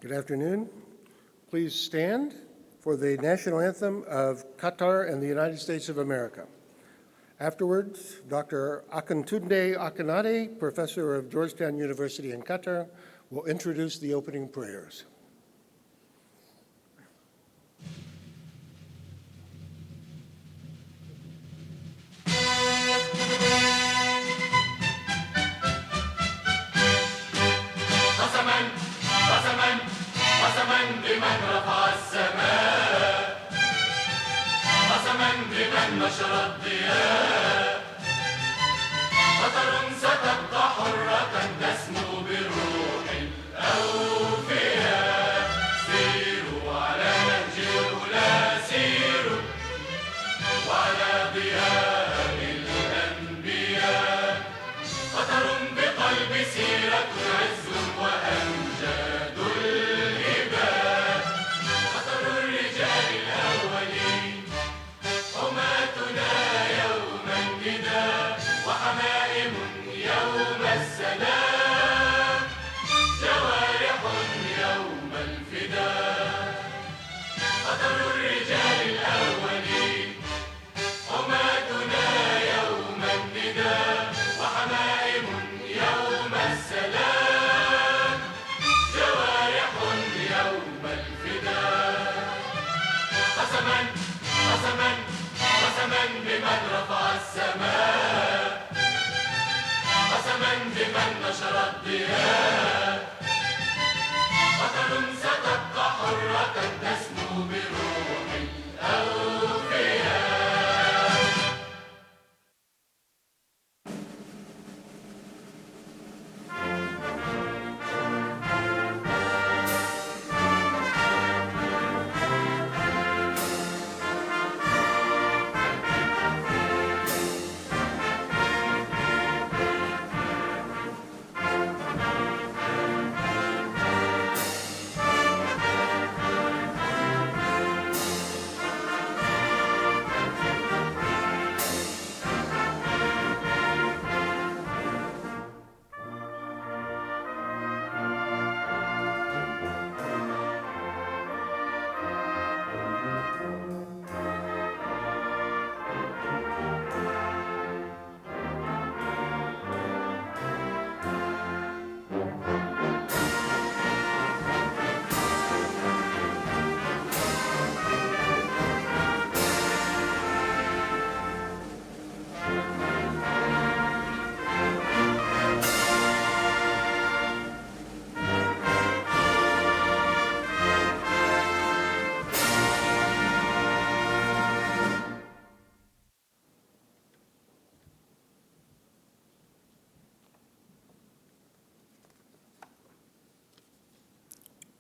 Good afternoon. Please stand for the national anthem of Qatar and the United States of America. Afterwards, Dr. Akintunde Akinade, professor of Georgetown University in Qatar, will introduce the opening prayers. نشر الضياء قطر ستبقى حرة تسمو بالروح الأوفياء سيروا على نهج الأولى سيروا وعلى ضياء الأنبياء قطر بقلب سيرة عز وأمجاد الهباء قطر الرجال الأولين حماتنا يوم النداء وحمائم يوم السلام جوارح يوم الفداء قطر الرجال الأولين حماتنا يوم النداء وحمائم يوم السلام جوارح يوم الفداء قسما قسما قسما بمن رفع السماء قسما بمن نشر الضياء قطر ستبقى حرة تسمو بروح الأوفياء.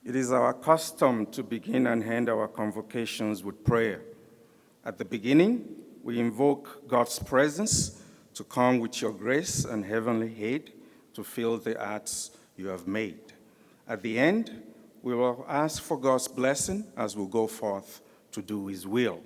It is our custom to begin and end our convocations with prayer. At the beginning, we invoke God's presence to come with your grace and heavenly aid to fill the hearts you have made. At the end, we will ask for God's blessing as we go forth to do his will.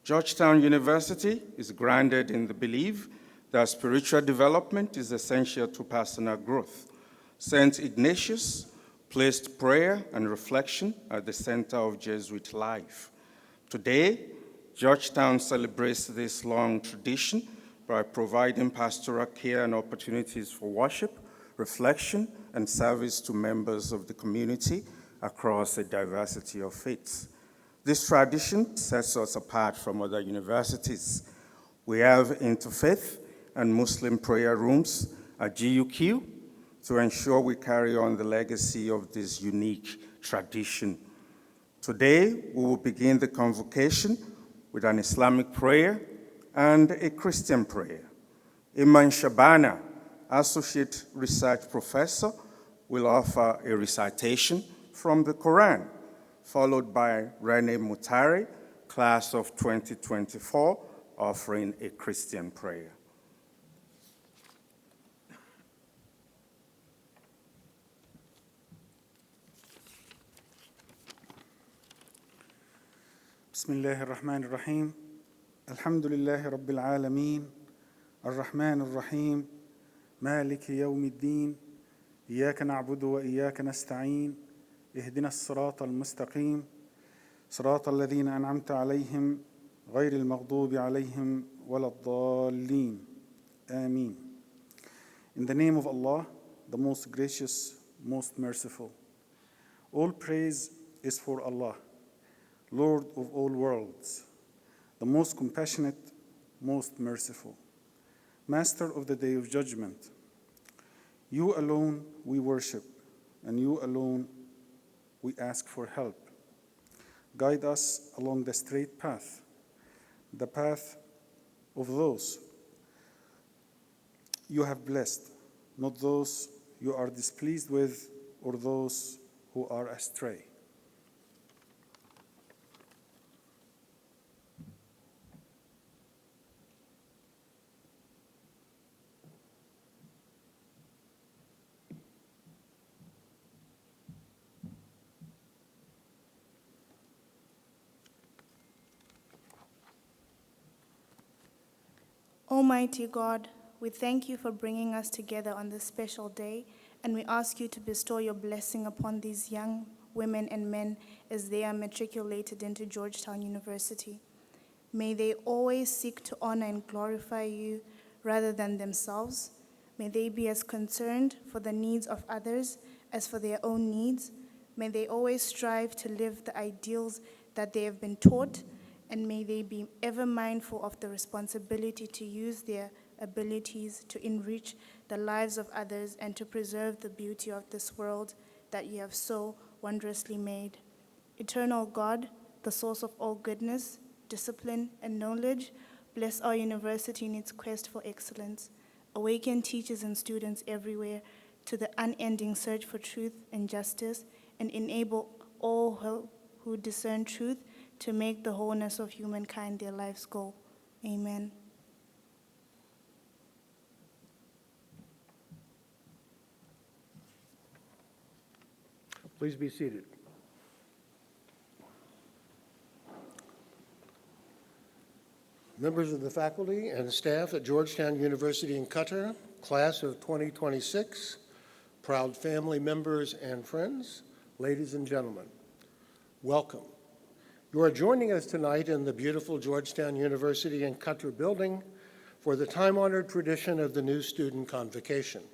Georgetown University is grounded in the belief that spiritual development is essential to personal growth. St. Ignatius placed prayer and reflection at the center of Jesuit life. Today, Georgetown celebrates this long tradition by providing pastoral care and opportunities for worship, reflection, and service to members of the community across a diversity of faiths. This tradition sets us apart from other universities. We have interfaith and Muslim prayer rooms at GUQ to ensure we carry on the legacy of this unique tradition. Today, we will begin the convocation with an Islamic prayer and a Christian prayer. Iman Shabana, Associate Research Professor, will offer a recitation from the Quran, followed by Rene Mutari, class of 2024, offering a Christian prayer. بسم الله الرحمن الرحيم الحمد لله رب العالمين الرحمن الرحيم مالك يوم الدين إياك نعبد وإياك نستعين اهدنا الصراط المستقيم صراط الذين أنعمت عليهم غير المغضوب عليهم ولا الضالين. آمين. In the name of Allah, the most gracious, most merciful. All praise is for Allah, Lord of all worlds, the most compassionate, most merciful, Master of the Day of Judgment. You alone we worship, and you alone we ask for help. Guide us along the straight path, the path of those you have blessed, not those you are displeased with or those who are astray. Almighty God, we thank you for bringing us together on this special day, and we ask you to bestow your blessing upon these young women and men as they are matriculated into Georgetown University. May they always seek to honor and glorify you rather than themselves. May they be as concerned for the needs of others as for their own needs. May they always strive to live the ideals that they have been taught, and may they be ever mindful of the responsibility to use their abilities to enrich the lives of others and to preserve the beauty of this world that you have so wondrously made. Eternal God, the source of all goodness, discipline, and knowledge, bless our university in its quest for excellence. Awaken teachers and students everywhere to the unending search for truth and justice, and enable all who discern truth to make the wholeness of humankind their life's goal. Amen. Please be seated. Members of the faculty and staff at Georgetown University in Qatar, class of 2026, proud family members and friends, ladies and gentlemen, welcome. You are joining us tonight in the beautiful Georgetown University in Qatar building for the time-honored tradition of the new student convocation,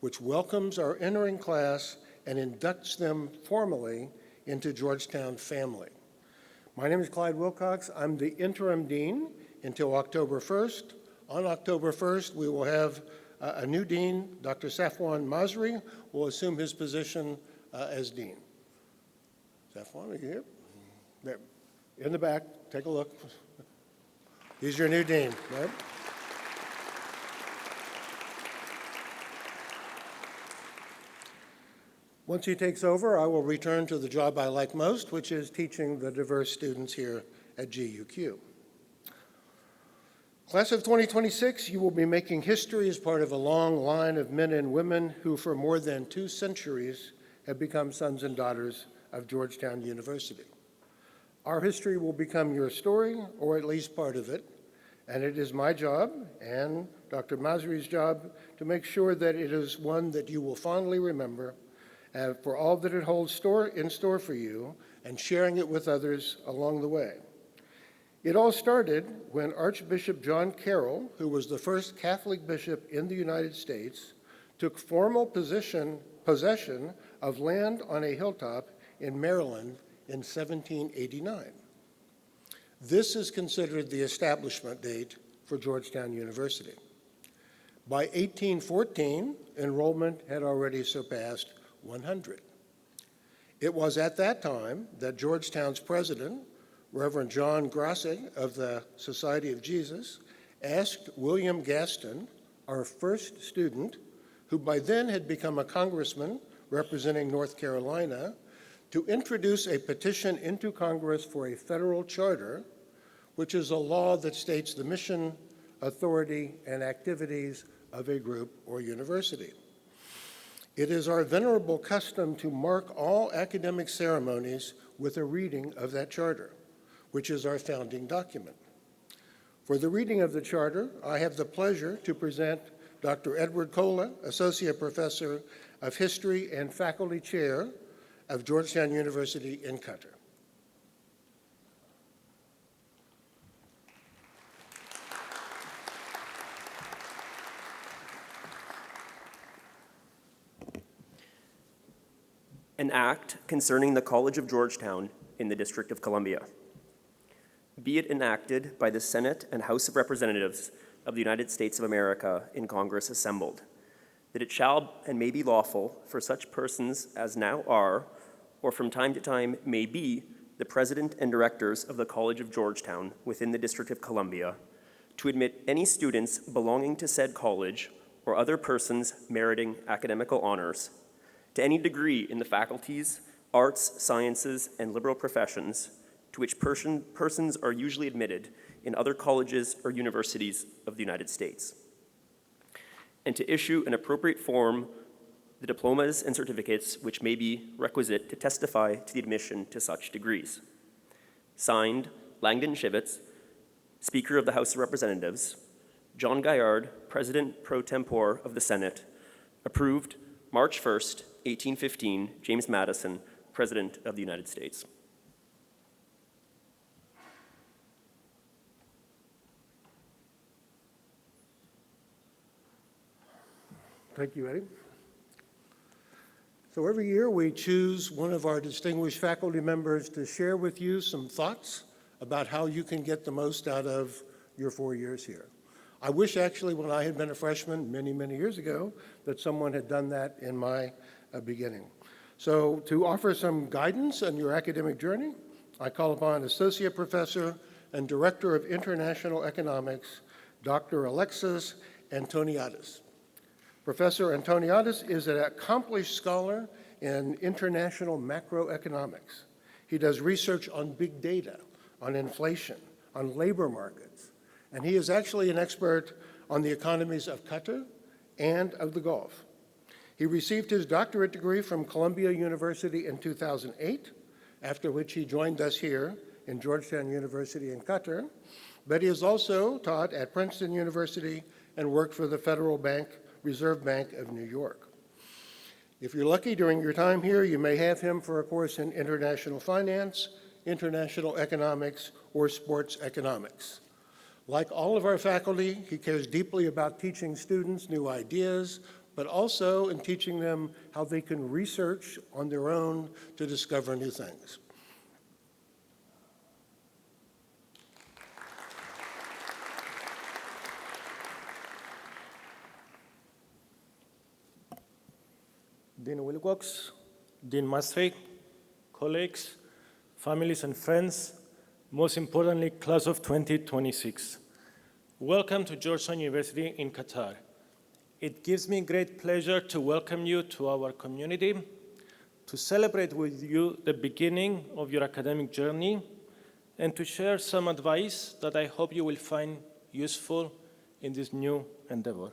which welcomes our entering class and inducts them formally into Georgetown family. My name is Clyde Wilcox. I'm the interim dean until October 1st. On October 1st, we will have a new dean, Dr. Safwan Masri, will assume his position as dean. Safwan, are you here? There. In the back, take a look. He's your new dean, right? Once he takes over, I will return to the job I like most, which is teaching the diverse students here at GUQ. Class of 2026, you will be making history as part of a long line of men and women who for more than 2 centuries have become sons and daughters of Georgetown University. Our history will become your story, or at least part of it, and it is my job and Dr. Masri's job to make sure that it is one that you will fondly remember for all that it holds in store for you and sharing it with others along the way. It all started when Archbishop John Carroll, who was the first Catholic bishop in the United States, took formal possession of land on a hilltop in Maryland in 1789. This is considered the establishment date for Georgetown University. By 1814, enrollment had already surpassed 100. It was at that time that Georgetown's president, Reverend John Grassi of the Society of Jesus, asked William Gaston, our first student, who by then had become a congressman representing North Carolina, to introduce a petition into Congress for a federal charter, which is a law that states the mission, authority, and activities of a group or university. It is our venerable custom to mark all academic ceremonies with a reading of that charter, which is our founding document. For the reading of the charter, I have the pleasure to present Dr. Edward Kola, Associate Professor of History and Faculty Chair of Georgetown University in Qatar. An act concerning the College of Georgetown in the District of Columbia. Be it enacted by the Senate and House of Representatives of the United States of America in Congress assembled, that it shall and may be lawful for such persons as now are, or from time to time may be, the president and directors of the College of Georgetown within the District of Columbia, to admit any students belonging to said college or other persons meriting academical honors to any degree in the faculties, arts, sciences, and liberal professions to which persons are usually admitted in other colleges or universities of the United States, and to issue an appropriate form the diplomas and certificates which may be requisite to testify to the admission to such degrees. Signed, Langdon Shivitz, Speaker of the House of Representatives, John Gaillard, President pro tempore of the Senate, approved March 1st, 1815, James Madison, President of the United States. Thank you, Eddie. So every year we choose one of our distinguished faculty members to share with you some thoughts about how you can get the most out of your 4 years here. I wish actually when I had been a freshman many, many years ago that someone had done that in my beginning. So to offer some guidance on your academic journey, I call upon Associate Professor and Director of International Economics, Dr. Alexis Antoniadis. Professor Antoniadis is an accomplished scholar in international macroeconomics. He does research on big data, on inflation, on labor markets, and he is actually an expert on the economies of Qatar and of the Gulf. He received his doctorate degree from Columbia University in 2008, after which he joined us here in Georgetown University in Qatar, but he has also taught at Princeton University and worked for the Federal Reserve Bank of New York. If you're lucky during your time here, you may have him for a course in international finance, international economics, or sports economics. Like all of our faculty, he cares deeply about teaching students new ideas, but also in teaching them how they can research on their own to discover new things. Dean Wilcox, Dean Maastricht, colleagues, families and friends, most importantly, class of 2026. Welcome to Georgetown University in Qatar. It gives me great pleasure to welcome you to our community, to celebrate with you the beginning of your academic journey, and to share some advice that I hope you will find useful in this new endeavor.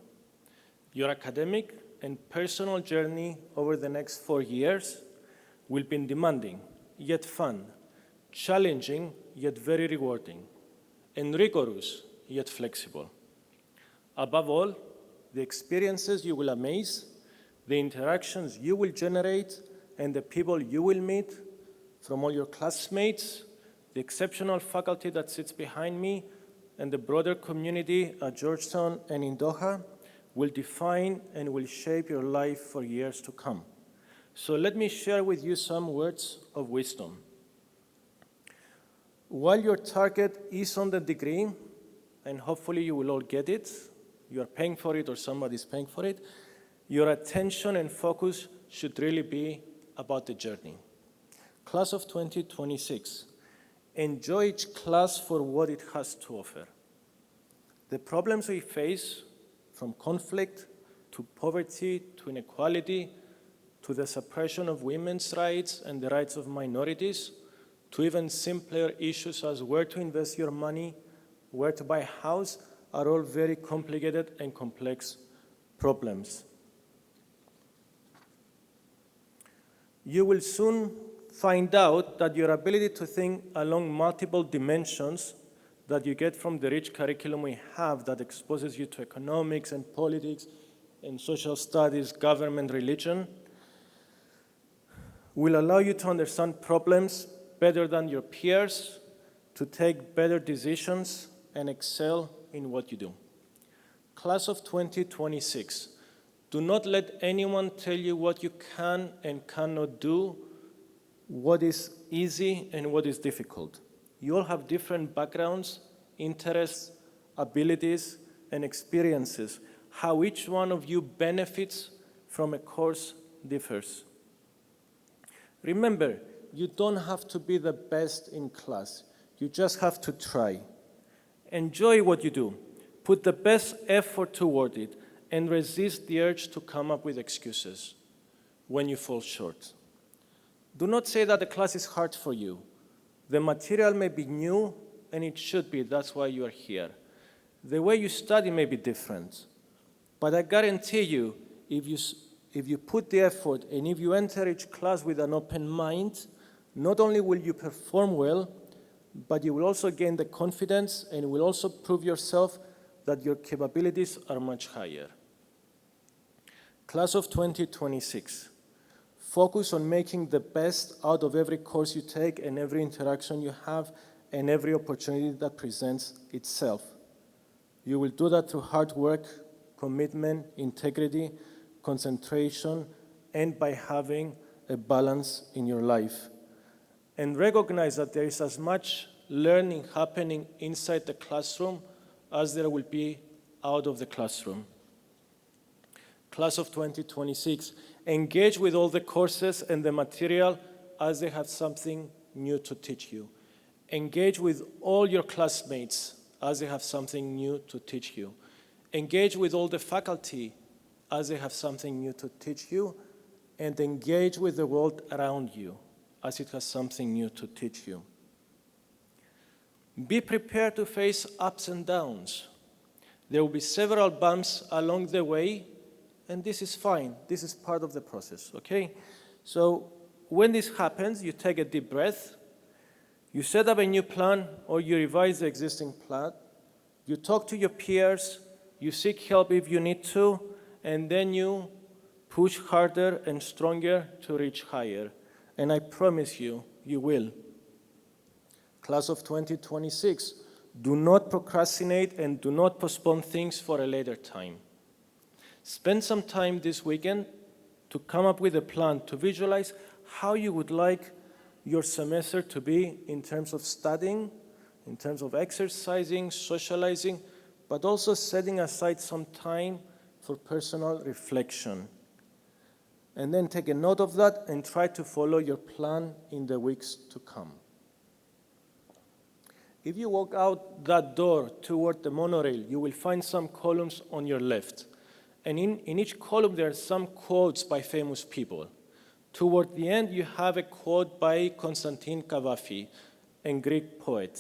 Your academic and personal journey over the next 4 years will be demanding, yet fun, challenging, yet very rewarding, and rigorous, yet flexible. Above all, the experiences you will amaze, the interactions you will generate, and the people you will meet from all your classmates, the exceptional faculty that sits behind me, and the broader community at Georgetown and in Doha will define and will shape your life for years to come. So let me share with you some words of wisdom. While your target is on the degree, and hopefully you will all get it, you are paying for it or somebody's paying for it, your attention and focus should really be about the journey. Class of 2026, enjoy each class for what it has to offer. The problems we face, from conflict to poverty to inequality to the suppression of women's rights and the rights of minorities, to even simpler issues as where to invest your money, where to buy a house, are all very complicated and complex problems. You will soon find out that your ability to think along multiple dimensions that you get from the rich curriculum we have that exposes you to economics and politics and social studies, government, religion, will allow you to understand problems better than your peers, to take better decisions, and excel in what you do. Class of 2026, do not let anyone tell you what you can and cannot do, what is easy and what is difficult. You all have different backgrounds, interests, abilities, and experiences. How each one of you benefits from a course differs. Remember, you don't have to be the best in class. You just have to try. Enjoy what you do. Put the best effort toward it and resist the urge to come up with excuses when you fall short. Do not say that the class is hard for you. The material may be new, and it should be. That's why you are here. The way you study may be different. But I guarantee you, if you put the effort and if you enter each class with an open mind, not only will you perform well, but you will also gain the confidence and will also prove yourself that your capabilities are much higher. Class of 2026, focus on making the best out of every course you take and every interaction you have and every opportunity that presents itself. You will do that through hard work, commitment, integrity, concentration, and by having a balance in your life. And recognize that there is as much learning happening inside the classroom as there will be out of the classroom. Class of 2026, engage with all the courses and the material as they have something new to teach you. Engage with all your classmates as they have something new to teach you. Engage with all the faculty as they have something new to teach you, and engage with the world around you as it has something new to teach you. Be prepared to face ups and downs. There will be several bumps along the way, and this is fine. This is part of the process, okay? So when this happens, you take a deep breath, you set up a new plan, or you revise the existing plan, you talk to your peers, you seek help if you need to, and then you push harder and stronger to reach higher. And I promise you, you will. Class of 2026, do not procrastinate and do not postpone things for a later time. Spend some time this weekend to come up with a plan, to visualize how you would like your semester to be in terms of studying, in terms of exercising, socializing, but also setting aside some time for personal reflection. And then take a note of that and try to follow your plan in the weeks to come. If you walk out that door toward the monorail, you will find some columns on your left. And in each column, there are some quotes by famous people. Toward the end, you have a quote by Constantin Cavafy, a Greek poet.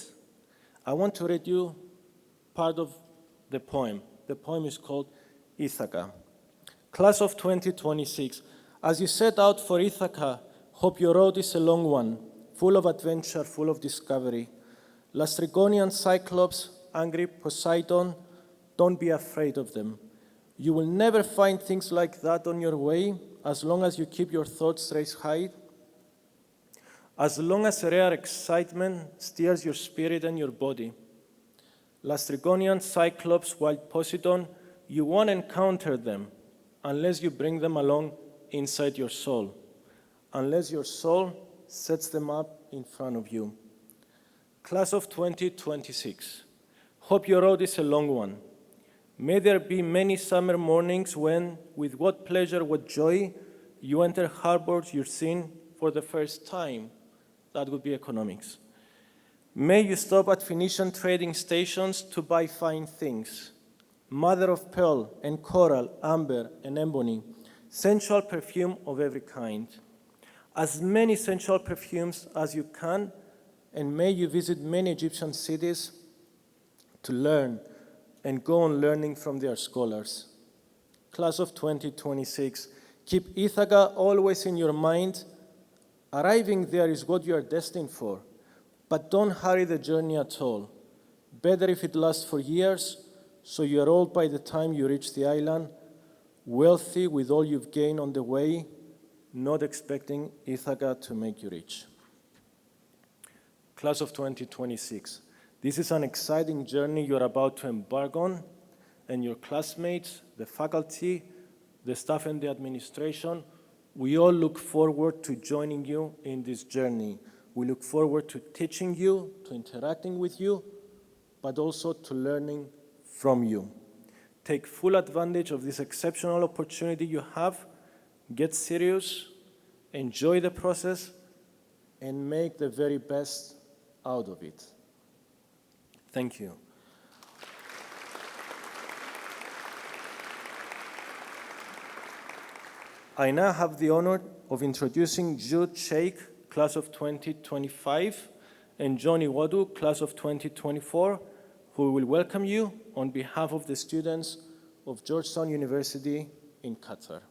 I want to read you part of the poem. The poem is called Ithaca. Class of 2026, as you set out for Ithaca, hope your road is a long one, full of adventure, full of discovery. Lastrygonian Cyclops, angry Poseidon, don't be afraid of them. You will never find things like that on your way as long as you keep your thoughts raised high, as long as a rare excitement steers your spirit and your body. Lastrygonian Cyclops, wild Poseidon, you won't encounter them unless you bring them along inside your soul, unless your soul sets them up in front of you. Class of 2026, hope your road is a long one. May there be many summer mornings when, with what pleasure, what joy, you enter harbors you've seen for the first time. That would be economics. May you stop at Phoenician trading stations to buy fine things. Mother of pearl and coral, amber and ebony, sensual perfume of every kind. As many sensual perfumes as you can, and may you visit many Egyptian cities to learn and go on learning from their scholars. Class of 2026, keep Ithaca always in your mind. Arriving there is what you are destined for, but don't hurry the journey at all. Better if it lasts for years, so you are old by the time you reach the island, wealthy with all you've gained on the way, not expecting Ithaca to make you rich. Class of 2026, this is an exciting journey you're about to embark on, and your classmates, the faculty, the staff and the administration, we all look forward to joining you in this journey. We look forward to teaching you, to interacting with you, but also to learning from you. Take full advantage of this exceptional opportunity you have, get serious, enjoy the process, and make the very best out of it. Thank you. I now have the honor of introducing Jude Sheikh, class of 2025, and Johnny Wadu, class of 2024, who will welcome you on behalf of the students of Georgetown University in Qatar.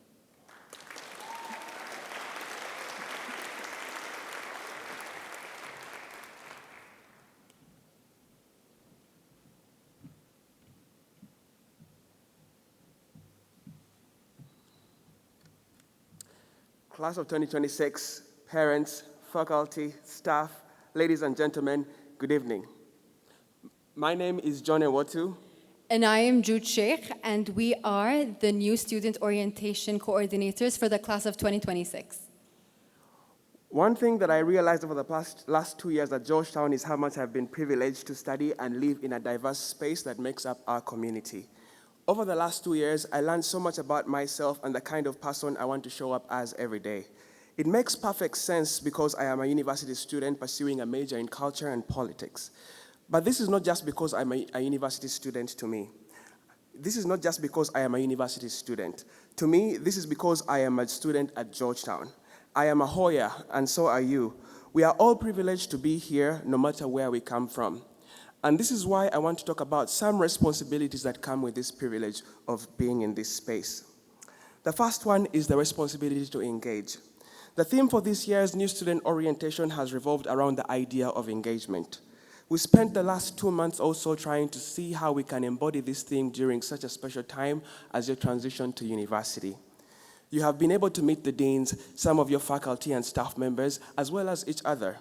Class of 2026, parents, faculty, staff, ladies and gentlemen, good evening. My name is John Ewotu. And I am Jude Sheikh, and we are the new student orientation coordinators for the class of 2026. One thing that I realized over the last 2 years at Georgetown is how much I've been privileged to study and live in a diverse space that makes up our community. Over the last 2 years, I learned so much about myself and the kind of person I want to show up as every day. It makes perfect sense because I am a university student pursuing a major in culture and politics. But this is not just because I'm a university student to me. This is not just because I am a university student. To me, this is because I am a student at Georgetown. I am a Hoya, and so are you. We are all privileged to be here, no matter where we come from. And this is why I want to talk about some responsibilities that come with this privilege of being in this space. The first one is the responsibility to engage. The theme for this year's New Student Orientation has revolved around the idea of engagement. We spent the last 2 months also trying to see how we can embody this theme during such a special time as you transition to university. You have been able to meet the deans, some of your faculty and staff members, as well as each other.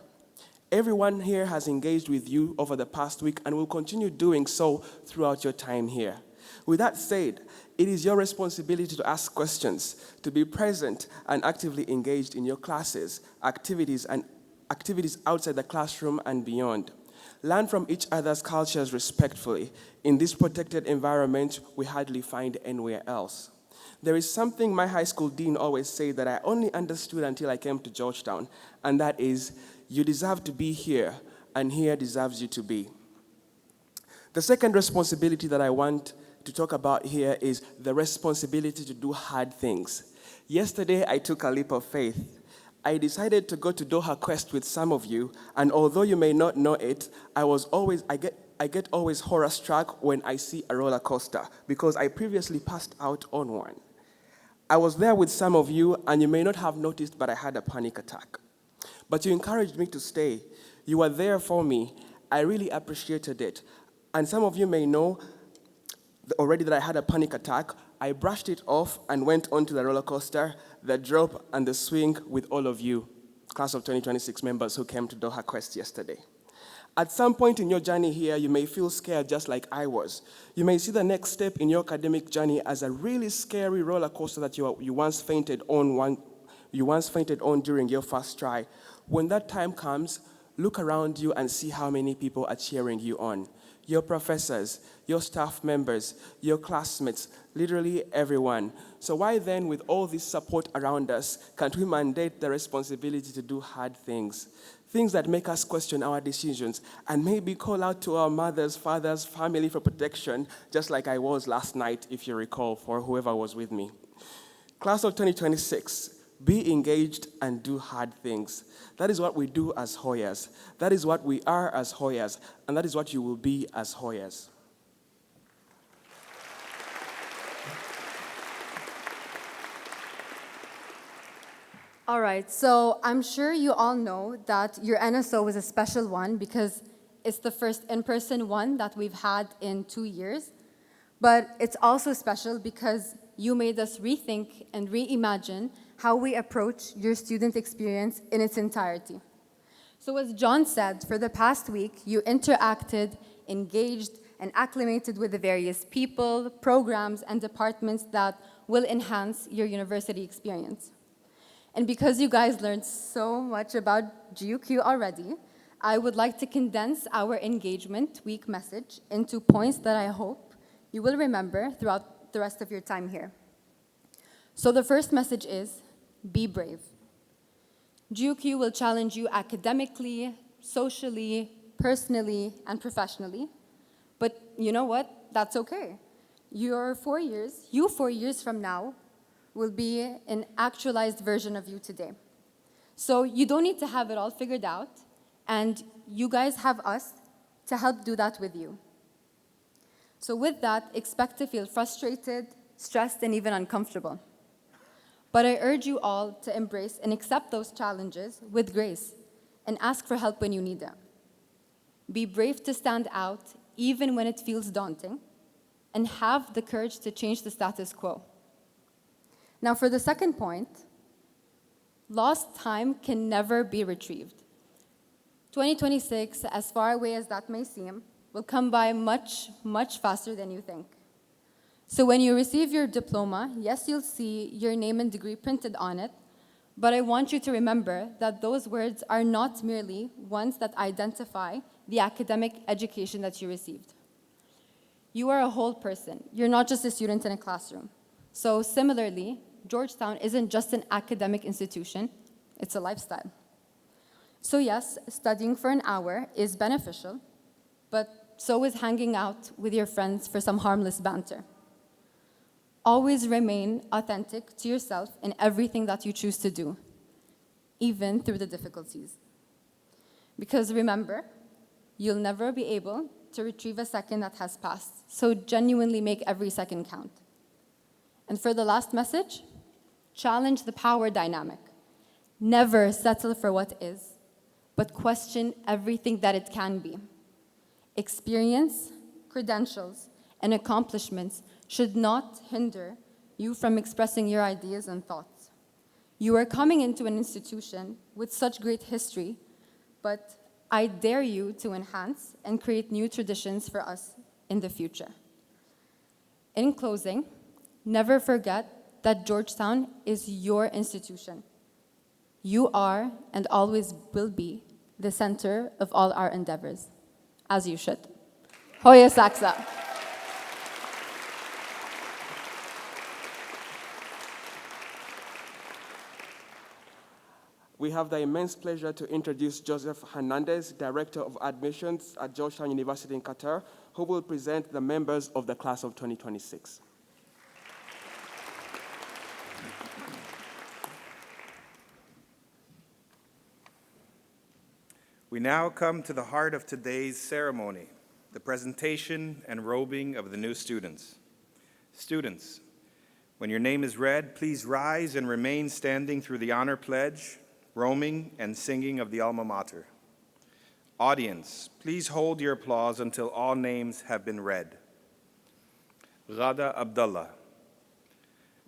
Everyone here has engaged with you over the past week and will continue doing so throughout your time here. With that said, it is your responsibility to ask questions, to be present and actively engaged in your classes, activities outside the classroom and beyond. Learn from each other's cultures respectfully. In this protected environment, we hardly find anywhere else. There is something my high school dean always said that I only understood until I came to Georgetown, and that is, you deserve to be here, and here deserves you to be. The second responsibility that I want to talk about here is the responsibility to do hard things. Yesterday, I took a leap of faith. I decided to go to Doha Quest with some of you, and although you may not know it, I get always horror struck when I see a roller coaster because I previously passed out on one. I was there with some of you, and you may not have noticed, but I had a panic attack. But you encouraged me to stay. You were there for me. I really appreciated it. And some of you may know already that I had a panic attack. I brushed it off and went onto the roller coaster, the drop, and the swing with all of you, class of 2026 members who came to Doha Quest yesterday. At some point in your journey here, you may feel scared just like I was. You may see the next step in your academic journey as a really scary roller coaster that you once fainted on during your first try. When that time comes, look around you and see how many people are cheering you on. Your professors, your staff members, your classmates, literally everyone. So why then, with all this support around us, can't we mandate the responsibility to do hard things? Things that make us question our decisions and maybe call out to our mothers, fathers, family for protection, just like I was last night, if you recall, for whoever was with me. Class of 2026, be engaged and do hard things. That is what we do as Hoyas. That is what we are as Hoyas, and that is what you will be as Hoyas. All right, so I'm sure you all know that your NSO is a special one because it's the first in-person one that we've had in 2 years. But it's also special because you made us rethink and reimagine how we approach your student experience in its entirety. So as John said, for the past week, you interacted, engaged, and acclimated with the various people, programs, and departments that will enhance your university experience. And because you guys learned so much about GUQ already, I would like to condense our engagement week message into points that I hope you will remember throughout the rest of your time here. So the first message is, be brave. GUQ will challenge you academically, socially, personally, and professionally. But you know what? That's okay. You 4 years from now will be an actualized version of you today. So you don't need to have it all figured out, and you guys have us to help do that with you. So with that, expect to feel frustrated, stressed, and even uncomfortable. But I urge you all to embrace and accept those challenges with grace and ask for help when you need it. Be brave to stand out even when it feels daunting, and have the courage to change the status quo. Now for the second point, lost time can never be retrieved. 2026, as far away as that may seem, will come by much, much faster than you think. So when you receive your diploma, yes, you'll see your name and degree printed on it, but I want you to remember that those words are not merely ones that identify the academic education that you received. You are a whole person. You're not just a student in a classroom. So similarly, Georgetown isn't just an academic institution, it's a lifestyle. So yes, studying for an hour is beneficial, but so is hanging out with your friends for some harmless banter. Always remain authentic to yourself in everything that you choose to do, even through the difficulties. Because remember, you'll never be able to retrieve a second that has passed, so genuinely make every second count. And for the last message, challenge the power dynamic. Never settle for what is, but question everything that it can be. Experience, credentials, and accomplishments should not hinder you from expressing your ideas and thoughts. You are coming into an institution with such great history, but I dare you to enhance and create new traditions for us in the future. In closing, never forget that Georgetown is your institution. You are and always will be the center of all our endeavors, as you should. Hoya Saksa. We have the immense pleasure to introduce Joseph Hernandez, Director of Admissions at Georgetown University in Qatar, who will present the members of the class of 2026. We now come to the heart of today's ceremony, the presentation and robing of the new students. Students, when your name is read, please rise and remain standing through the honor pledge, roaming and singing of the alma mater. Audience, please hold your applause until all names have been read. Ghada Abdullah,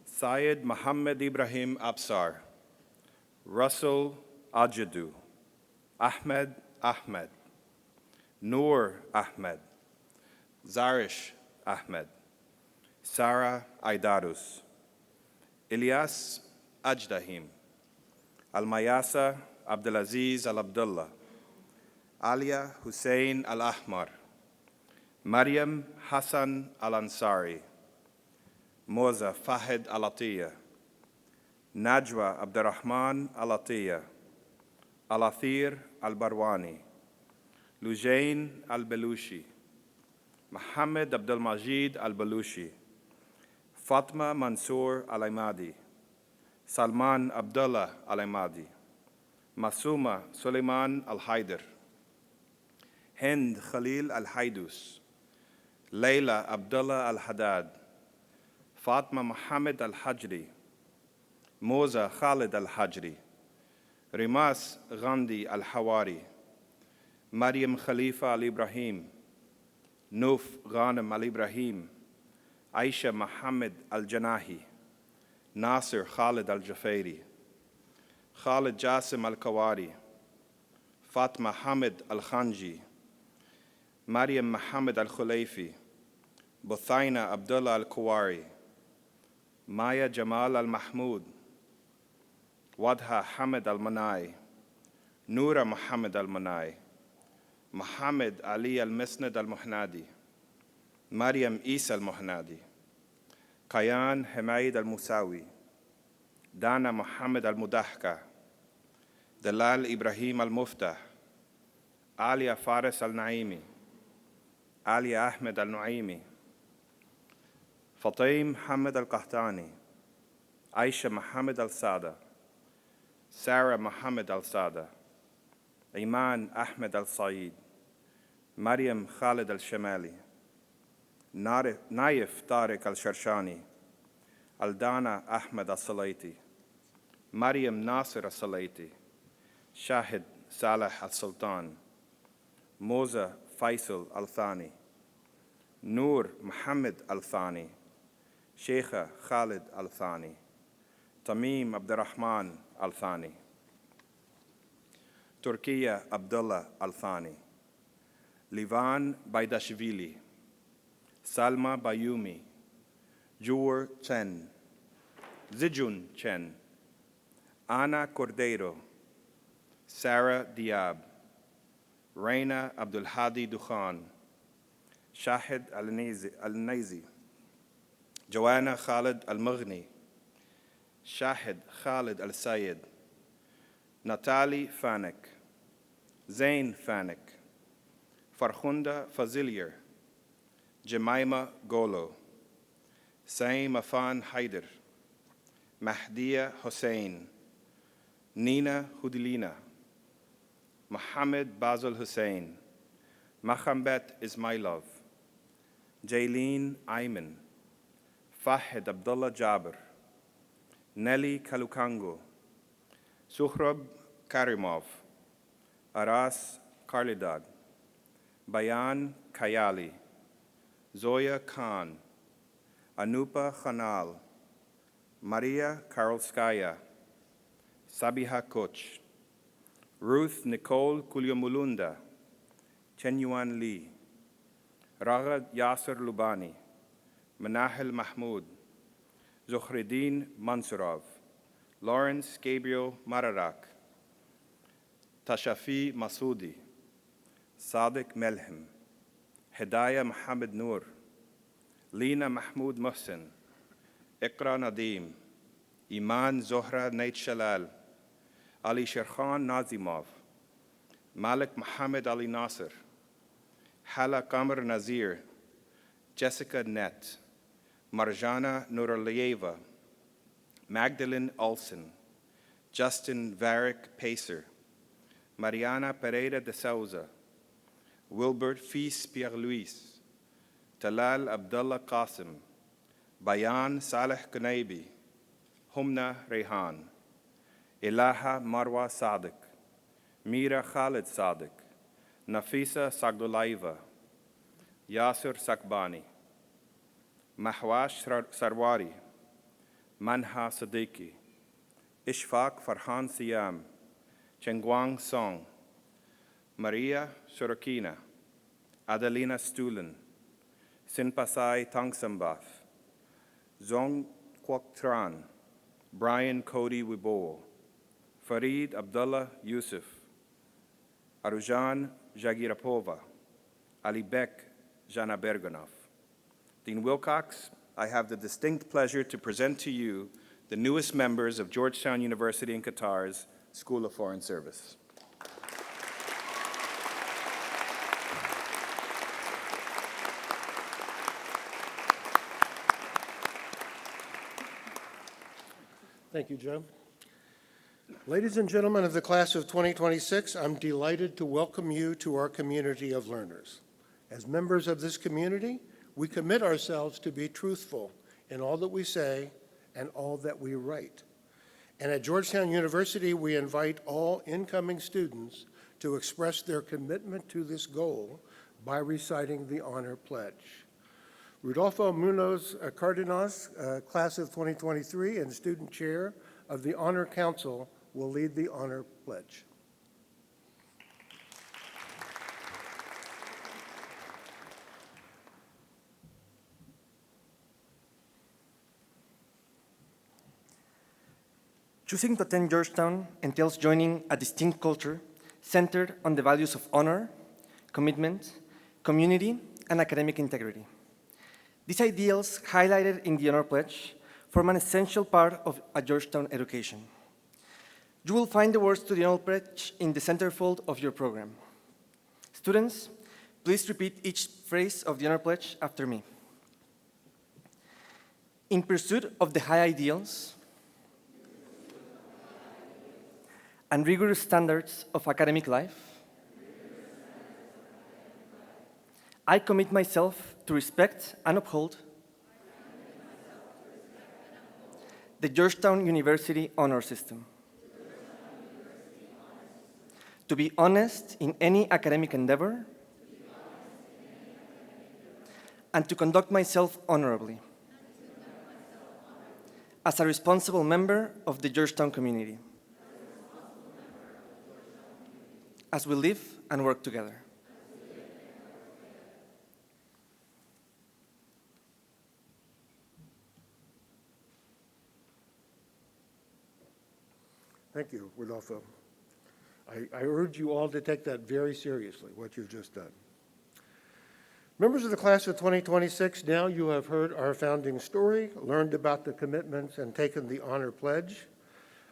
Syed Muhammad Ibrahim Absar, Russell Ajadu, Ahmed Ahmed, Noor Ahmed, Zarish Ahmed, Sarah Aidarus, Ilyas Ajdahim, Almayasa Abdulaziz Al-Abdullah, Alia Hussein Al-Ahmar, Maryam Hassan Al-Ansari, Moza Fahed Al-Atiyah, Najwa Abdurrahman Al-Atiyah, Al-Athir Al-Barwani, Lujain Al-Belushi, Mohammed Abdul Majid Al-Balushi, Fatma Mansour Al-Imadi, Salman Abdullah Al-Imadi, Masuma Suleiman Al-Haider, Hind Khalil Al-Haidus, Layla Abdullah Al-Haddad, Fatma Muhammad Al-Hajri, Moza Khalid Al-Hajri, Rimas Gandhi Al-Hawari, Maryam Khalifa Al-Ibrahim, Nuf Ghanem Al-Ibrahim, Aisha Muhammad Al-Janahi, Nasir Khalid Al-Jafairi, Khalid Jasim Al-Kawari, Fatma Hamid Al-Khanji, Mariam Muhammad Al-Khulaifi, Buthaina Abdullah Al-Kuwari, Maya Jamal Al-Mahmoud, Wadha Hamid Al-Manai, Noura Muhammad Al-Manai, Muhammad Ali Al-Misnad Al-Muhnadi, Mariam Isa Al-Muhnadi, Kayan Hamaid Al-Musawi, Dana Muhammad Al-Mudahka, Dalal Ibrahim Al-Muftah, Alia Faris Al-Naimi, Ali Ahmed Al-Nuaimi, Fatim Hamid Al-Qahtani, Aisha Muhammad Al-Sada, Sarah Muhammad Al-Sada, Iman Ahmed Al-Said, Maryam Khalid Al-Shamali, Naif Tariq Al-Sharshani, Aldana Ahmed Al-Salaiti, Maryam Nasir Al-Salaiti, Shahid Saleh Al-Sultan, Moza Faisal Al-Thani, Noor Muhammad Al-Thani, Sheikha Khalid Al-Thani, Tamim Abdurrahman Al-Thani, Turkiya Abdullah Al-Thani, Livan Baidashvili, Salma Bayumi, Jur Chen, Zijun Chen, Ana Cordero, Sarah Diab, Reina Abdul Hadi Dukhan, Shahid Al-Naizi, Joanna Khalid Al-Mughni, Shahid Khalid Al-Sayed, Natali Fanek, Zain Fanek, Farhunda Fazilier, Jemima Golo, Saim Afan Haider, Mahdiya Hussein, Nina Hudilina, Mohammed Basil Hussein, Mahambet Ismailov, Jaylene Ayman, Fahid Abdullah Jabir, Nelly Kalukango, Suhrab Karimov, Aras Karlidag, Bayan Kayali, Zoya Khan, Anupa Khanal, Maria Karolskaya, Sabiha Koch, Ruth Nicole Kulyamulunda, Chenyuan Lee, Ragad Yasser Lubani, Manahil Mahmoud, Zuhriddin Mansurov, Lawrence Gabriel Mararak, Tashafi Masoudi, Sadiq Melhim, Hidayah Muhammad Noor, Lina Mahmoud Muhsin, Iqra Nadim, Iman Zohra Nait Shalal, Ali Sherkhan Nazimov, Malik Muhammad Ali Nasser, Hala Qamar Nazir, Jessica Nett, Marjana Nuralieva, Magdalene Olsen, Justin Varick Pacer, Mariana Pereira de Souza, Wilbert Fils Pierre-Louis, Talal Abdullah Qasim, Bayan Saleh Kunaibi, Humna Rehan, Ilaha Marwa Sadiq, Mira Khalid Sadiq, Nafisa Sagdulaiva, Yasir Sakbani, Mahwash Sarwari, Manha Siddiqui, Ishfaq Farhan Siam, Chengguang Song, Maria Shurokina, Adelina Stulen, Sinpasai Tangsambath, Zong Kwok Tran, Brian Cody Wibo, Farid Abdullah Yusuf, Arujan Jagirapova, Ali Bek Jana Berganov. Dean Wilcox, I have the distinct pleasure to present to you the newest members of Georgetown University in Qatar's School of Foreign Service. Thank you, Joe. Ladies and gentlemen of the class of 2026, I'm delighted to welcome you to our community of learners. As members of this community, we commit ourselves to be truthful in all that we say and all that we write. And at Georgetown University, we invite all incoming students to express their commitment to this goal by reciting the Honor Pledge. Rudolfo Munoz Cardenas, class of 2023 and student chair of the Honor Council, will lead the honor pledge. Choosing to attend Georgetown entails joining a distinct culture centered on the values of honor, commitment, community, and academic integrity. These ideals, highlighted in the Honor Pledge, form an essential part of a Georgetown education. You will find the words to the Honor Pledge in the centerfold of your program. Students, please repeat each phrase of the Honor Pledge after me. In pursuit of the high ideals and rigorous standards of academic life, I commit myself to respect and uphold the Georgetown University honor system, to be honest in any academic endeavor, and to conduct myself honorably as a responsible member of the Georgetown community, as we live and work together. Thank you, Rodolfo. I urge you all to take that very seriously, what you've just done. Members of the class of 2026, now you have heard our founding story, learned about the commitments, and taken the honor pledge.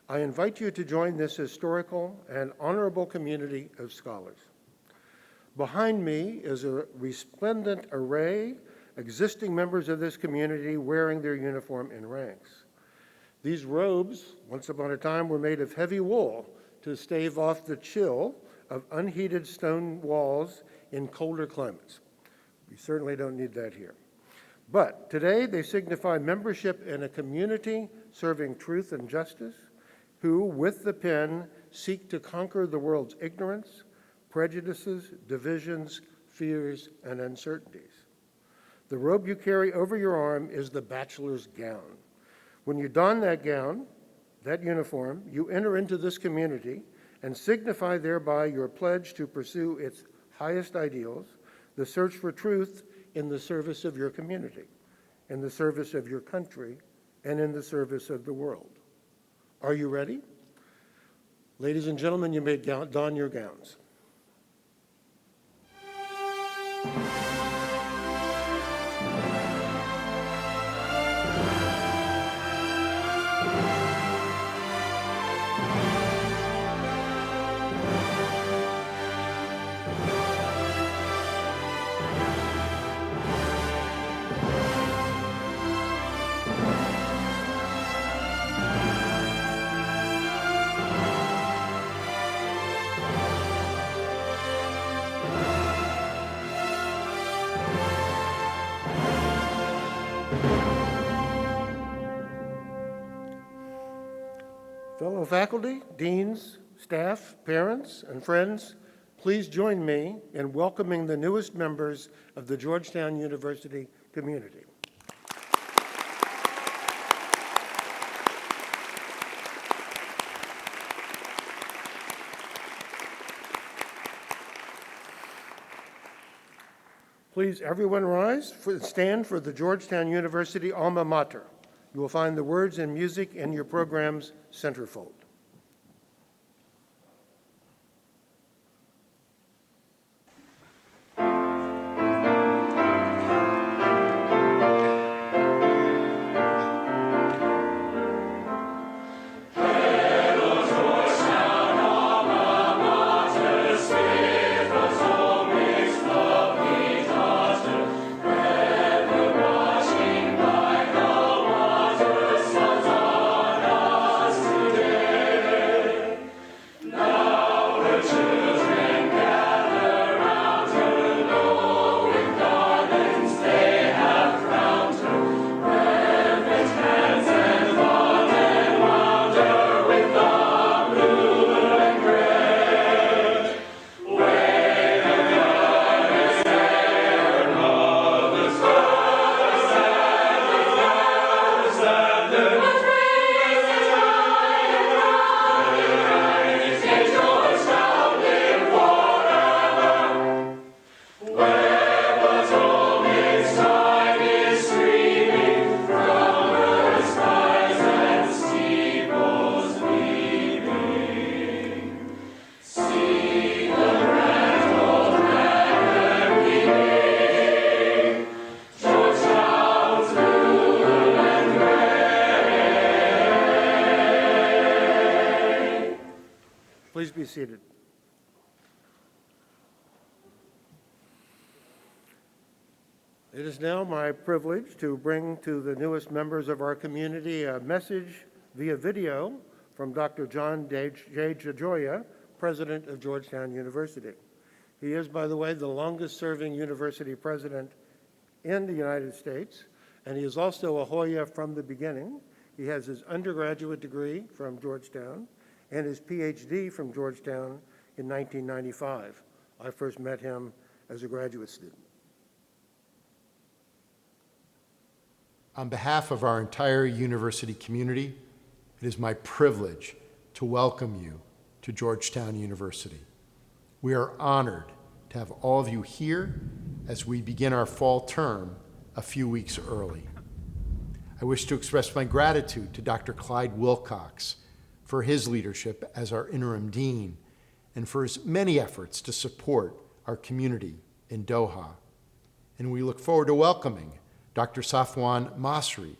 I invite you to join this historical and honorable community of scholars. Behind me is a resplendent array existing members of this community wearing their uniform in ranks. These robes, once upon a time, were made of heavy wool to stave off the chill of unheated stone walls in colder climates. We certainly don't need that here. But today they signify membership in a community serving truth and justice, who, with the pen, seek to conquer the world's ignorance, prejudices, divisions, fears, and uncertainties. The robe you carry over your arm is the bachelor's gown. When you don that gown, that uniform, you enter into this community and signify thereby your pledge to pursue its highest ideals, the search for truth in the service of your community, in the service of your country, and in the service of the world. Are you ready? Ladies and gentlemen, you may don your gowns. Fellow faculty, deans, staff, parents, and friends, please join me in welcoming the newest members of the Georgetown University community. Please, everyone rise, stand for the Georgetown University alma mater. You will find the words and music in your program's centerfold. Today Please be seated. It is now my privilege to bring to the newest members of our community a message via video from Dr. John J. Jajoya, President of Georgetown University. He is, by the way, the longest-serving university president in the United States, and he is also a Hoya from the beginning. He has his undergraduate degree from Georgetown and his PhD from Georgetown in 1995. I first met him as a graduate student. On behalf of our entire university community, it is my privilege to welcome you to Georgetown University. We are honored to have all of you here as we begin our fall term a few weeks early. I wish to express my gratitude to Dr. Clyde Wilcox for his leadership as our interim dean and for his many efforts to support our community in Doha. And we look forward to welcoming Dr. Safwan Masri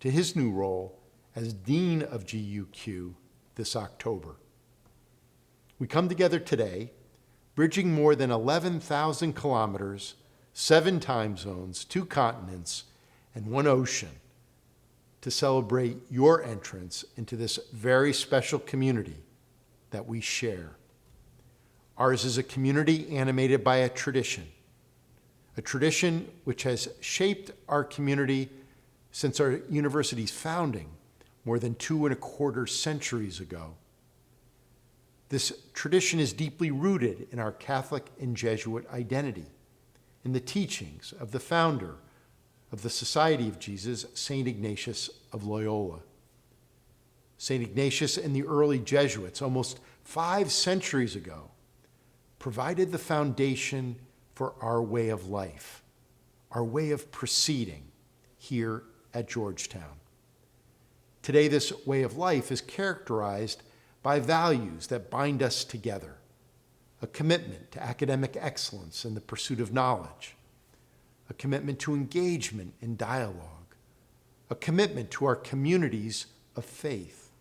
to his new role as Dean of GUQ this October. We come together today, bridging more than 11,000 kilometers, 7 time zones, 2 continents, and 1 ocean to celebrate your entrance into this very special community that we share. Ours is a community animated by a tradition which has shaped our community since our university's founding more than 2.25 centuries ago. This tradition is deeply rooted in our Catholic and Jesuit identity, in the teachings of the founder of the Society of Jesus, St. Ignatius of Loyola. St. Ignatius and the early Jesuits, almost 5 centuries ago, provided the foundation for our way of life, our way of proceeding here at Georgetown. Today, this way of life is characterized by values that bind us together, a commitment to academic excellence and the pursuit of knowledge, a commitment to engagement and dialogue, a commitment to our communities of faith,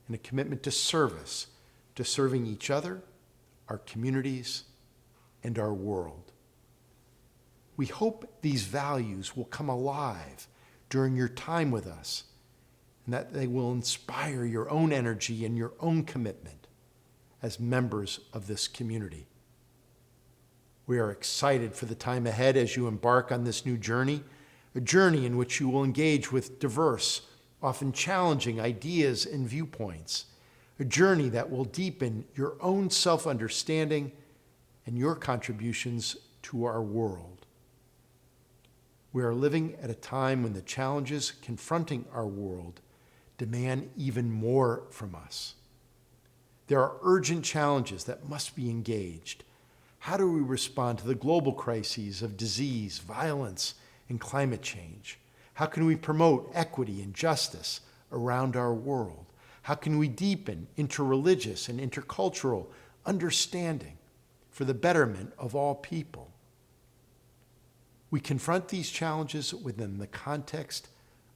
and a commitment to service, to serving each other, our communities, and our world. We hope these values will come alive during your time with us, and that they will inspire your own energy and your own commitment as members of this community. We are excited for the time ahead as you embark on this new journey, a journey in which you will engage with diverse, often challenging ideas and viewpoints, a journey that will deepen your own self-understanding and your contributions to our world. We are living at a time when the challenges confronting our world demand even more from us. There are urgent challenges that must be engaged. How do we respond to the global crises of disease, violence, and climate change? How can we promote equity and justice around our world? How can we deepen interreligious and intercultural understanding for the betterment of all people? We confront these challenges within the context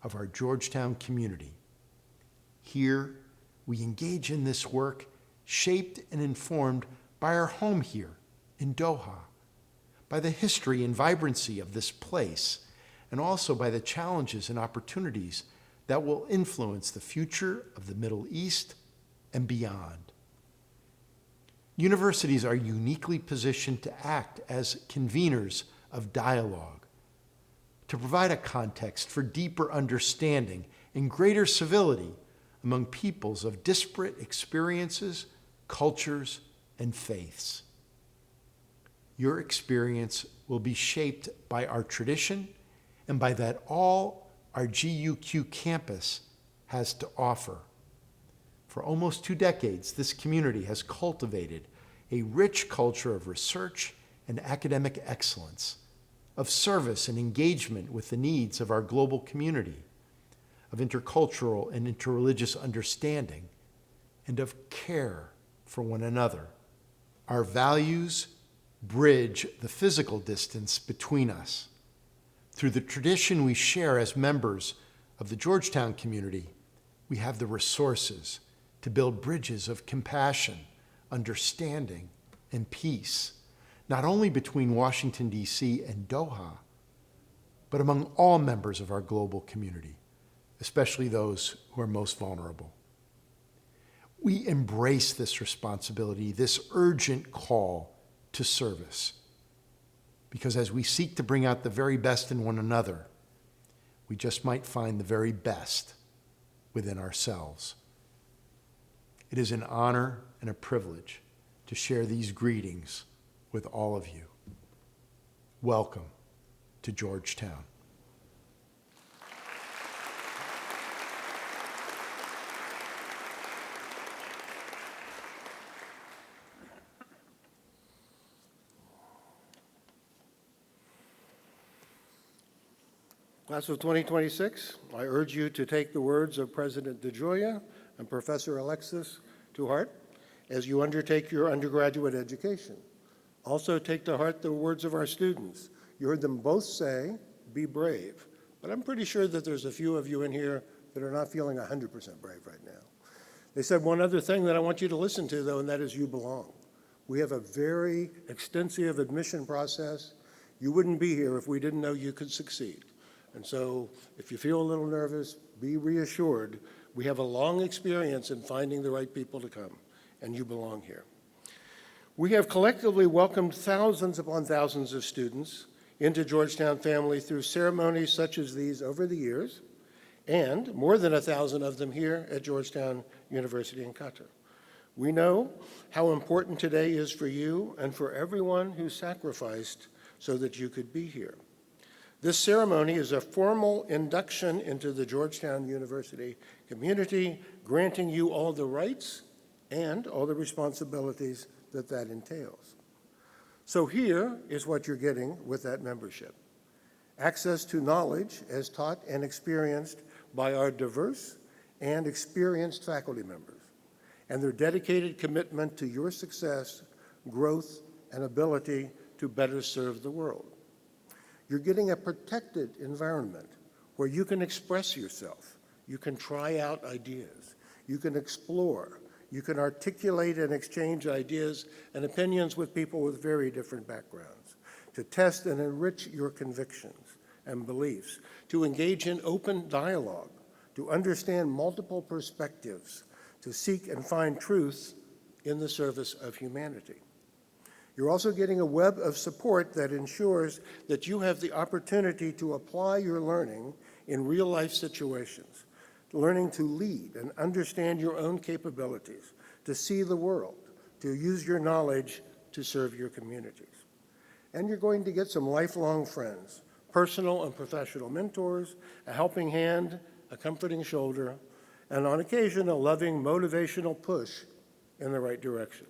of our Georgetown community. Here, we engage in this work shaped and informed by our home here in Doha, by the history and vibrancy of this place, and also by the challenges and opportunities that will influence the future of the Middle East and beyond. Universities are uniquely positioned to act as conveners of dialogue, to provide a context for deeper understanding and greater civility among peoples of disparate experiences, cultures, and faiths. Your experience will be shaped by our tradition and by that all our GUQ campus has to offer. For almost 2 decades, this community has cultivated a rich culture of research and academic excellence, of service and engagement with the needs of our global community, of intercultural and interreligious understanding, and of care for one another. Our values bridge the physical distance between us. Through the tradition we share as members of the Georgetown community, we have the resources to build bridges of compassion, understanding, and peace, not only between Washington, D.C. and Doha, but among all members of our global community, especially those who are most vulnerable. We embrace this responsibility, this urgent call to service, because as we seek to bring out the very best in one another, we just might find the very best within ourselves. It is an honor and a privilege to share these greetings with all of you. Welcome to Georgetown. Class of 2026, I urge you to take the words of President DeGioia and Professor Alexis to heart as you undertake your undergraduate education. Also take to heart the words of our students. You heard them both say, be brave. But I'm pretty sure that there's a few of you in here that are not feeling 100% brave right now. They said one other thing that I want you to listen to, though, and that is you belong. We have a very extensive admission process. You wouldn't be here if we didn't know you could succeed. And so if you feel a little nervous, be reassured. We have a long experience in finding the right people to come, and you belong here. We have collectively welcomed thousands upon thousands of students into Georgetown family through ceremonies such as these over the years, and more than 1,000 of them here at Georgetown University in Qatar. We know how important today is for you and for everyone who sacrificed so that you could be here. This ceremony is a formal induction into the Georgetown University community, granting you all the rights and all the responsibilities that that entails. So here is what you're getting with that membership. Access to knowledge as taught and experienced by our diverse and experienced faculty members, and their dedicated commitment to your success, growth, and ability to better serve the world. You're getting a protected environment where you can express yourself, you can try out ideas, you can explore, you can articulate and exchange ideas and opinions with people with very different backgrounds, to test and enrich your convictions and beliefs, to engage in open dialogue, to understand multiple perspectives, to seek and find truth in the service of humanity. You're also getting a web of support that ensures that you have the opportunity to apply your learning in real-life situations, learning to lead and understand your own capabilities, to see the world, to use your knowledge to serve your communities. And you're going to get some lifelong friends, personal and professional mentors, a helping hand, a comforting shoulder, and on occasion, a loving, motivational push in the right direction.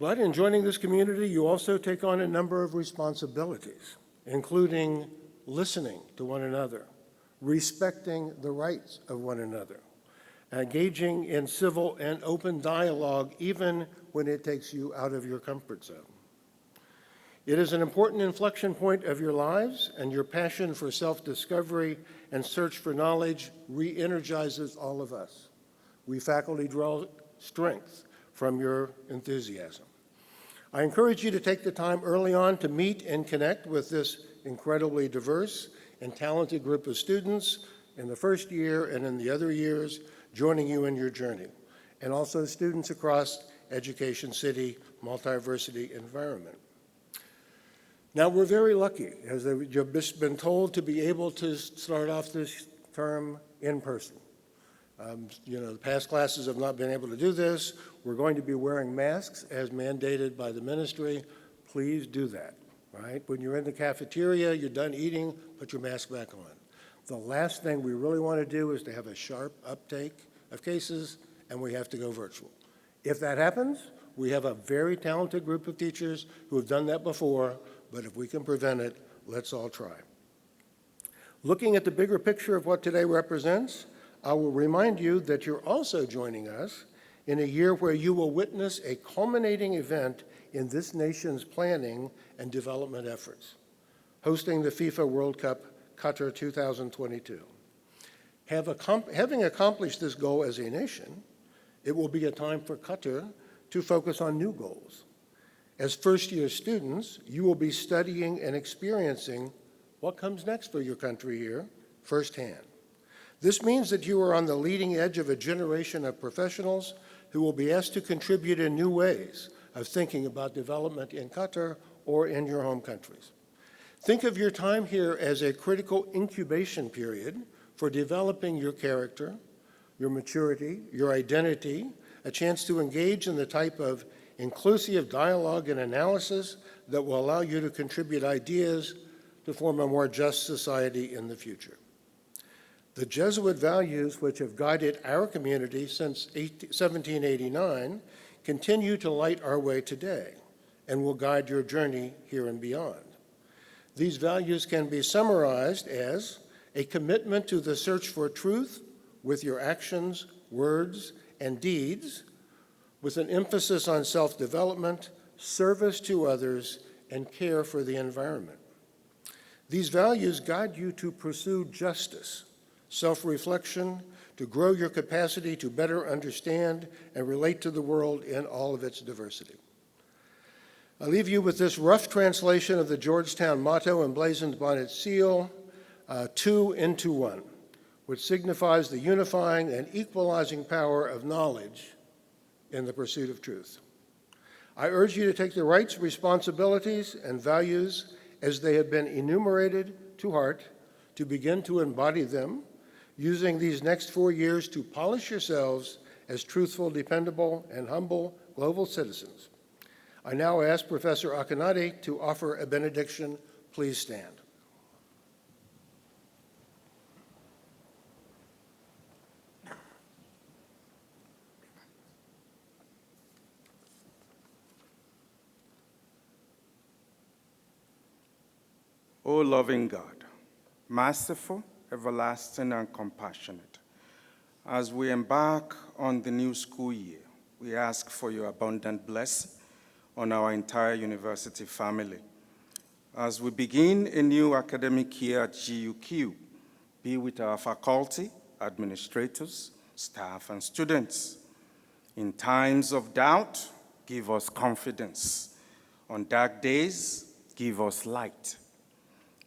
But in joining this community, you also take on a number of responsibilities, including listening to one another, respecting the rights of one another, engaging in civil and open dialogue even when it takes you out of your comfort zone. It is an important inflection point of your lives, and your passion for self-discovery and search for knowledge re-energizes all of us. We faculty draw strength from your enthusiasm. I encourage you to take the time early on to meet and connect with this incredibly diverse and talented group of students in the first year and in the other years joining you in your journey, and also students across Education City multiversity environment. Now, we're very lucky, as you've just been told, to be able to start off this term in person. The past classes have not been able to do this. We're going to be wearing masks as mandated by the ministry. Please do that, right? When you're in the cafeteria, you're done eating, put your mask back on. The last thing we really want to do is to have a sharp uptake of cases, and we have to go virtual. If that happens, we have a very talented group of teachers who have done that before, but if we can prevent it, let's all try. Looking at the bigger picture of what today represents, I will remind you that you're also joining us in a year where you will witness a culminating event in this nation's planning and development efforts, hosting the FIFA World Cup Qatar 2022. Having accomplished this goal as a nation it will be a time for Qatar to focus on new goals. As first-year students, you will be studying and experiencing what comes next for your country here firsthand. This means that you are on the leading edge of a generation of professionals who will be asked to contribute in new ways of thinking about development in Qatar or in your home countries. Think of your time here as a critical incubation period for developing your character, your maturity, your identity, a chance to engage in the type of inclusive dialogue and analysis that will allow you to contribute ideas to form a more just society in the future. The Jesuit values which have guided our community since 1789 continue to light our way today and will guide your journey here and beyond. These values can be summarized as a commitment to the search for truth with your actions, words, and deeds, with an emphasis on self-development, service to others, and care for the environment. These values guide you to pursue justice, self-reflection, to grow your capacity to better understand and relate to the world in all of its diversity. I leave you with this rough translation of the Georgetown motto emblazoned on its seal, 2 into 1, which signifies the unifying and equalizing power of knowledge in the pursuit of truth. I urge you to take the rights, responsibilities, and values as they have been enumerated to heart, to begin to embody them, using these next 4 years to polish yourselves as truthful, dependable, and humble global citizens. I now ask Professor Akinade to offer a benediction. Please stand. O loving God, merciful, everlasting, and compassionate, as we embark on the new school year, we ask for your abundant blessing on our entire university family. As we begin a new academic year at GUQ, be with our faculty, administrators, staff, and students. In times of doubt, give us confidence. On dark days, give us light.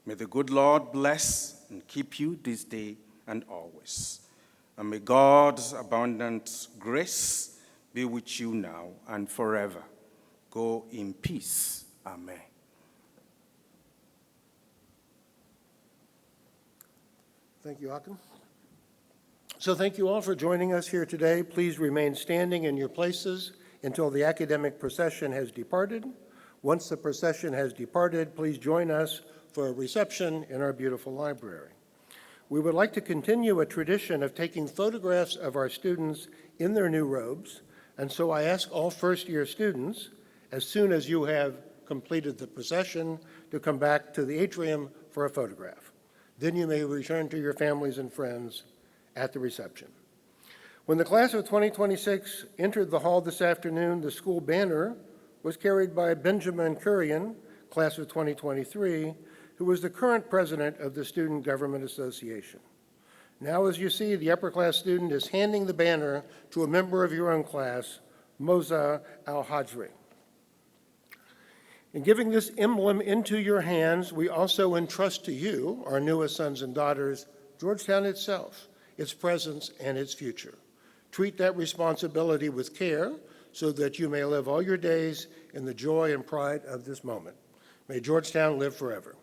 May the good Lord bless and keep you this day and always. And may God's abundant grace be with you now and forever. Go in peace. Amen. Thank you, Akin. So thank you all for joining us here today. Please remain standing in your places until the academic procession has departed. Once the procession has departed, please join us for a reception in our beautiful library. We would like to continue a tradition of taking photographs of our students in their new robes, and so I ask all first-year students, as soon as you have completed the procession, to come back to the atrium for a photograph. Then you may return to your families and friends at the reception. When the class of 2026 entered the hall this afternoon, the school banner was carried by Benjamin Kurian, class of 2023, who was the current president of the Student Government Association. Now, as you see, the upper class student is handing the banner to a member of your own class, Moza Al-Hajri. In giving this emblem into your hands, we also entrust to you, our newest sons and daughters, Georgetown itself, its presence and its future. Treat that responsibility with care so that you may live all your days in the joy and pride of this moment. May Georgetown live forever.